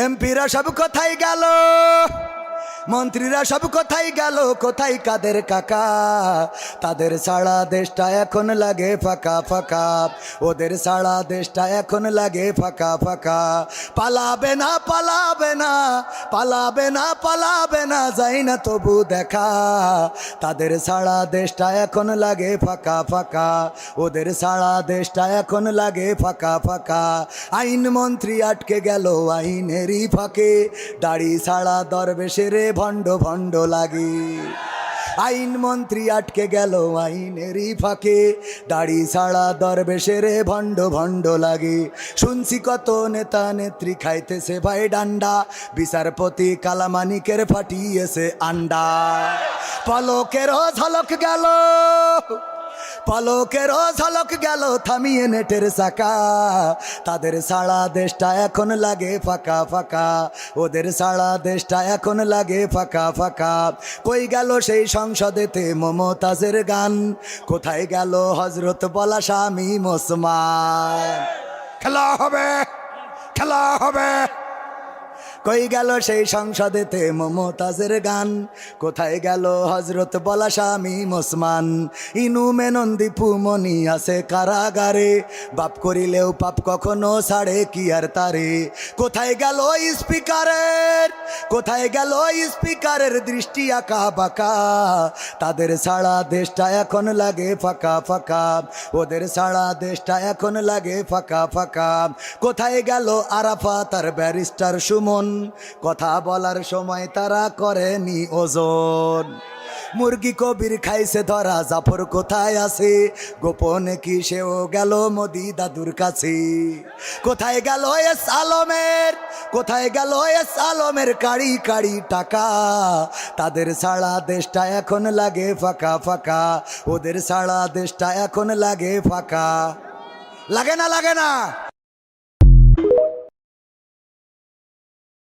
এমপিরা সব কোথায় গেল, মন্ত্রীরা সব কোথায় গেল, কোথায় কাদের কাকা? তাদের সারা দেশটা এখন লাগে ফাঁকা ফাঁকা, ওদের সারা দেশটা এখন লাগে ফাঁকা ফাঁকা। পালাবে না পালাবে না পালাবে না পালাবে না, যাই না তবু দেখা। তাদের সারা দেশটা এখন লাগে ফাঁকা ফাঁকা, ওদের সারা দেশটা এখন লাগে ফাঁকা ফাঁকা। আইন মন্ত্রী আটকে গেল আইনেরই ফাঁকে, দাড়ি ছাড়া দরবেশের ভণ্ড ভণ্ড লাগে। আইন মন্ত্রী আটকে গেল আইনেরই ফাঁকে, দাড়ি ছাড়া দরবেশের ভণ্ড ভণ্ড লাগে। শুনছি কত নেতা নেত্রী খাইতেছে ভাই ডান্ডা, বিচারপতি কালামানিকের ফাটিয়েছে আন্ডা। পলকেরও ঝলক গেল, পলকেরও ঝলক গেল থামিয়ে নেটের চাকা। তাদের সারা দেশটা এখন লাগে ফাঁকা ফাঁকা, ওদের সারা দেশটা এখন লাগে ফাঁকা ফাঁকা। কই গেল সেই সংসদেতে মমতাজের গান, কোথায় গেল হজরত বলা স্বামী ওসমান? খেলা হবে, খেলা হবে। কই গেল সেই সংসদেতে মমতাজের গান, কোথায় গেল হজরত বলা স্বামী ওসমান? ইনু মেনন দীপু মনি আছে কারাগারে, বাপ করিলেও পাপ কখনো ছাড়ে কি আর তারে। কোথায় গেল স্পিকারের, কোথায় গেল স্পিকারের দৃষ্টি আঁকা বাঁকা? তাদের সারা দেশটা এখন লাগে ফাঁকা ফাঁকা, ওদের সারা দেশটা এখন লাগে ফাঁকা ফাঁকা। কোথায় গেল আরাফাত আর ব্যারিস্টার সুমন, কথা বলার সময় তারা করেনি ওজন। মুরগি কবির খাইছে ধরা, জাফর কোথায় আছে? গোপনে কি সেও গেল মোদি দাদুর কাছে? কোথায় গেল এস আলমের, কোথায় গেল এস আলমের কাড়ি কাড়ি টাকা? তাদের সারা দেশটা এখন লাগে ফাঁকা ফাঁকা, ওদের সারা দেশটা এখন লাগে ফাঁকা। লাগে না লাগে না?